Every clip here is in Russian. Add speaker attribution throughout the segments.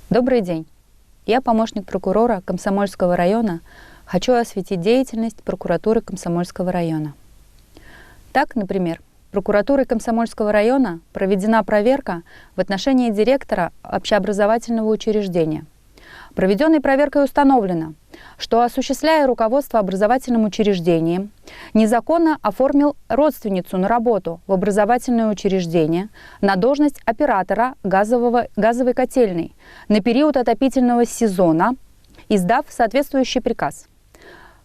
Speaker 1: Добрый день. Я помощник прокурора Комсомольского района. Хочу осветить деятельность прокуратуры Комсомольского района. Так, например, прокуратурой Комсомольского района проведена проверка в отношении директора общеобразовательного учреждения. Проведенной проверкой установлено, что, осуществляя руководство образовательным учреждением, незаконно оформил родственницу на работу в образовательное учреждение на должность оператора газовой котельной на период отопительного сезона, издав соответствующий приказ.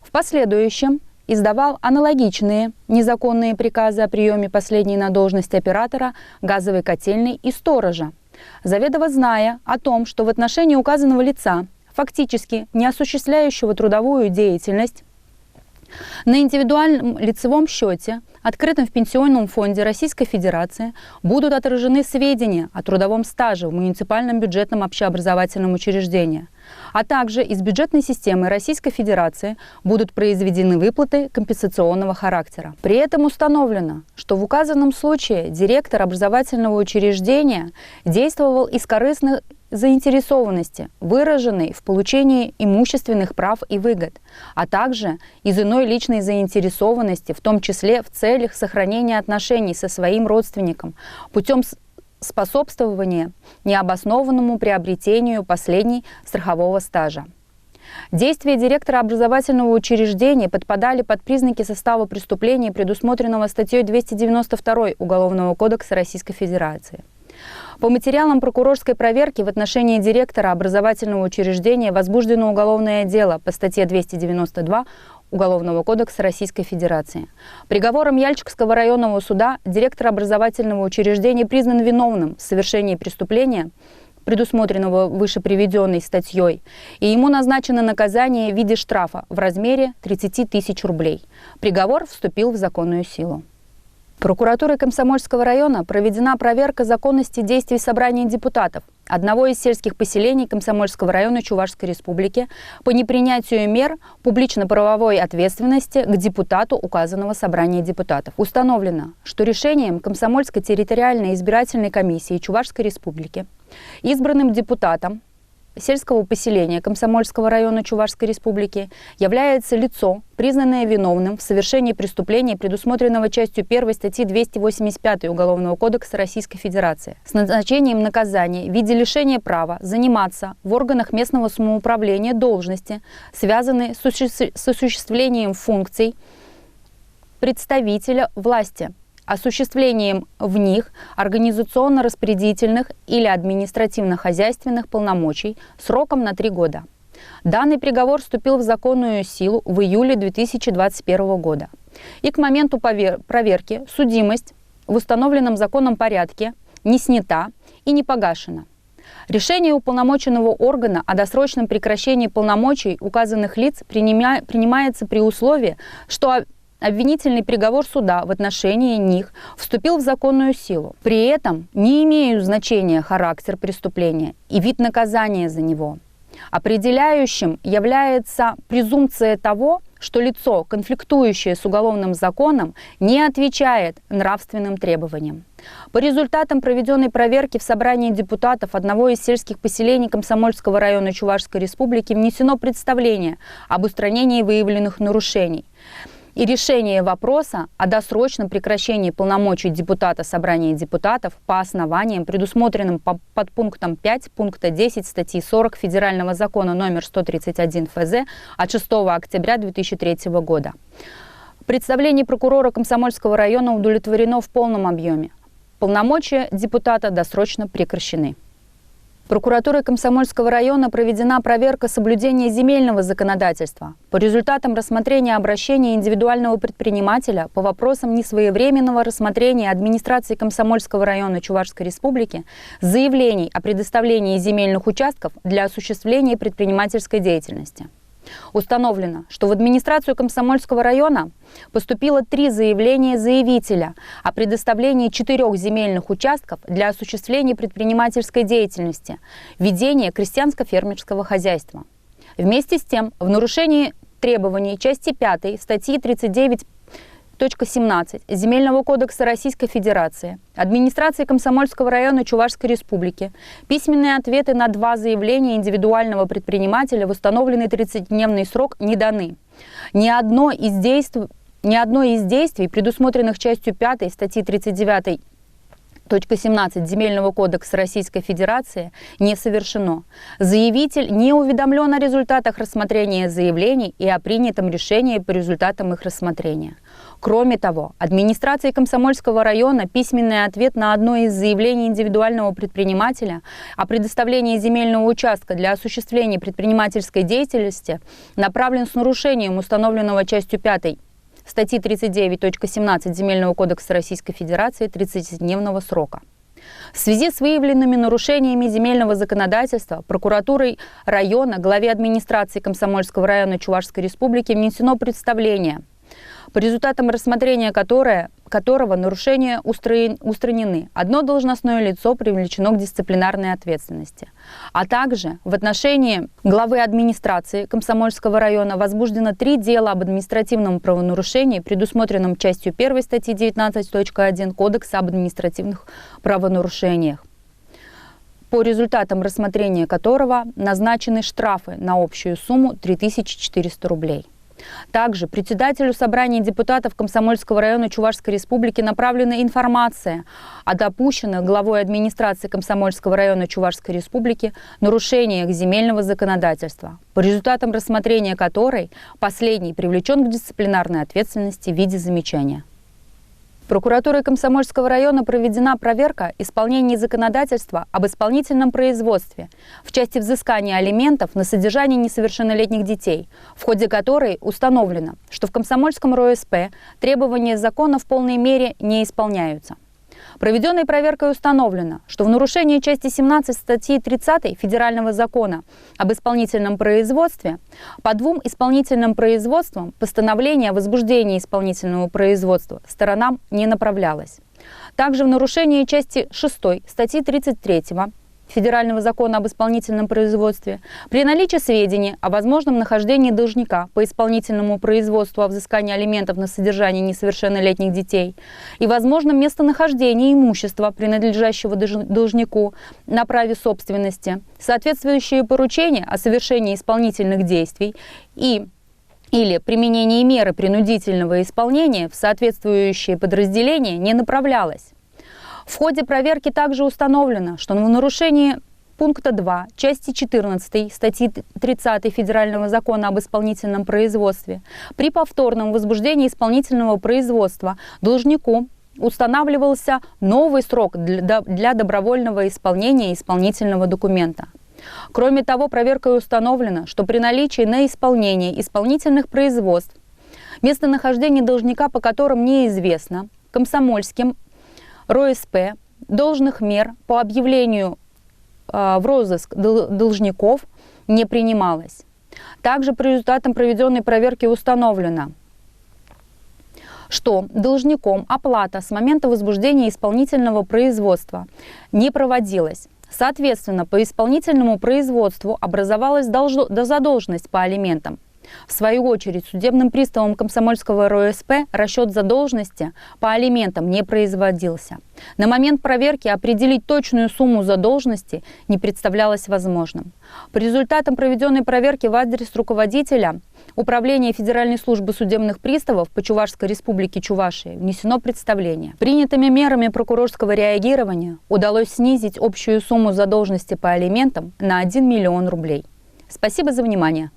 Speaker 1: В последующем издавал аналогичные незаконные приказы о приеме последней на должность оператора газовой котельной и сторожа, заведомо зная о том, что в отношении указанного лица, фактически не осуществляющего трудовую деятельность, на индивидуальном лицевом счете, открытом в Пенсионном фонде Российской Федерации, будут отражены сведения о трудовом стаже в муниципальном бюджетном общеобразовательном учреждении, а также из бюджетной системы Российской Федерации будут произведены выплаты компенсационного характера. При этом установлено, что в указанном случае директор образовательного учреждения действовал из корыстной заинтересованности, выраженной в получении имущественных прав и выгод, а также из иной личной заинтересованности, в том числе в целях сохранения отношений со своим родственником, путем способствования необоснованному приобретению последней страхового стажа. Действия директора образовательного учреждения подпадали под признаки состава преступления, предусмотренного статьей 292 Уголовного кодекса Российской Федерации. По материалам прокурорской проверки в отношении директора образовательного учреждения возбуждено уголовное дело по статье 292 Уголовного кодекса Российской Федерации. Приговором Яльчикского районного суда директор образовательного учреждения признан виновным в совершении преступления, предусмотренного выше приведенной статьей, и ему назначено наказание в виде штрафа в размере 30 тысяч рублей. Приговор вступил в законную силу. Прокуратурой Комсомольского района проведена проверка законности действий собрания депутатов одного из сельских поселений Комсомольского района Чувашской Республики по непринятию мер публично-правовой ответственности к депутату указанного собрания депутатов. Установлено, что решением Комсомольской территориальной избирательной комиссии Чувашской Республики избранным депутатом сельского поселения Комсомольского района Чувашской Республики является лицо, признанное виновным в совершении преступления, предусмотренного частью 1 статьи 285 Уголовного кодекса Российской Федерации, с назначением наказания в виде лишения права заниматься в органах местного самоуправления должности, связанные с осуществлением функций представителя власти, осуществлением в них организационно-распорядительных или административно-хозяйственных полномочий сроком на 3 года. Данный приговор вступил в законную силу в июле 2021 года. И к моменту проверки судимость в установленном законом порядке не снята и не погашена. Решение уполномоченного органа о досрочном прекращении полномочий указанных лиц принимается при условии, что обвинительный приговор суда в отношении них вступил в законную силу. При этом не имеют значения характер преступления и вид наказания за него. Определяющим является презумпция того, что лицо, конфликтующее с уголовным законом, не отвечает нравственным требованиям. По результатам проведенной проверки в собрании депутатов одного из сельских поселений Комсомольского района Чувашской Республики внесено представление об устранении выявленных нарушений и решение вопроса о досрочном прекращении полномочий депутата собрания депутатов по основаниям, предусмотренным под пунктом 5 пункта 10 статьи 40 Федерального закона номер 131 ФЗ от 6 октября 2003 года. Представление прокурора Комсомольского района удовлетворено в полном объеме. Полномочия депутата досрочно прекращены. Прокуратурой Комсомольского района проведена проверка соблюдения земельного законодательства. По результатам рассмотрения обращения индивидуального предпринимателя по вопросам несвоевременного рассмотрения администрации Комсомольского района Чувашской Республики заявлений о предоставлении земельных участков для осуществления предпринимательской деятельности. Установлено, что в администрацию Комсомольского района поступило 3 заявления заявителя о предоставлении 4 земельных участков для осуществления предпринимательской деятельности, ведения крестьянско-фермерского хозяйства. Вместе с тем, в нарушении требований части 5 статьи 39 39.17 Земельного кодекса Российской Федерации администрации Комсомольского района Чувашской Республики письменные ответы на 2 заявления индивидуального предпринимателя в установленный 30-дневный срок не даны. Ни одно из действий, предусмотренных частью 5 статьи 39.17 Земельного кодекса Российской Федерации, не совершено. Заявитель не уведомлен о результатах рассмотрения заявлений и о принятом решении по результатам их рассмотрения. Кроме того, администрации Комсомольского района письменный ответ на одно из заявлений индивидуального предпринимателя о предоставлении земельного участка для осуществления предпринимательской деятельности направлен с нарушением установленного частью 5 статьи 39.17 Земельного кодекса Российской Федерации 30-дневного срока. В связи с выявленными нарушениями земельного законодательства прокуратурой района главе администрации Комсомольского района Чувашской Республики внесено представление, по результатам рассмотрения которого нарушения устранены. Одно должностное лицо привлечено к дисциплинарной ответственности. А также в отношении главы администрации Комсомольского района возбуждено 3 дела об административном правонарушении, предусмотренном частью 1 статьи 19.1 Кодекса об административных правонарушениях, по результатам рассмотрения которого назначены штрафы на общую сумму 3400 рублей. Также председателю собрания депутатов Комсомольского района Чувашской Республики направлена информация о допущенных главой администрации Комсомольского района Чувашской Республики нарушениях земельного законодательства, по результатам рассмотрения которой последний привлечен к дисциплинарной ответственности в виде замечания. Прокуратурой Комсомольского района проведена проверка исполнения законодательства об исполнительном производстве в части взыскания алиментов на содержание несовершеннолетних детей, в ходе которой установлено, что в Комсомольском РОСП требования закона в полной мере не исполняются. Проведенной проверкой установлено, что в нарушении части 17 статьи 30 Федерального закона об исполнительном производстве по 2 исполнительным производствам постановление о возбуждении исполнительного производства сторонам не направлялось. Также в нарушении части 6 статьи 33 Федерального закона об исполнительном производстве при наличии сведений о возможном нахождении должника по исполнительному производству о взыскании алиментов на содержание несовершеннолетних детей и возможном местонахождении имущества, принадлежащего должнику на праве собственности, соответствующие поручения о совершении исполнительных действий или применении меры принудительного исполнения в соответствующие подразделения не направлялось. В ходе проверки также установлено, что в нарушении пункта 2 части 14 статьи 30 Федерального закона об исполнительном производстве при повторном возбуждении исполнительного производства должнику устанавливался новый срок для добровольного исполнения исполнительного документа. Кроме того, проверкой установлено, что при наличии на исполнение исполнительных производств местонахождение должника, по которым неизвестно, Комсомольским РОСП должных мер по объявлению в розыск должников не принималось. Также по результатам проведенной проверки установлено, что должником оплата с момента возбуждения исполнительного производства не проводилась. Соответственно, по исполнительному производству образовалась задолженность по алиментам. В свою очередь, судебным приставом Комсомольского РОСП расчет задолженности по алиментам не производился. На момент проверки определить точную сумму задолженности не представлялось возможным. По результатам проведенной проверки в адрес руководителя Управления Федеральной службы судебных приставов по Чувашской республике Чувашия внесено представление. Принятыми мерами прокурорского реагирования удалось снизить общую сумму задолженности по алиментам на 1 миллион рублей. Спасибо за внимание.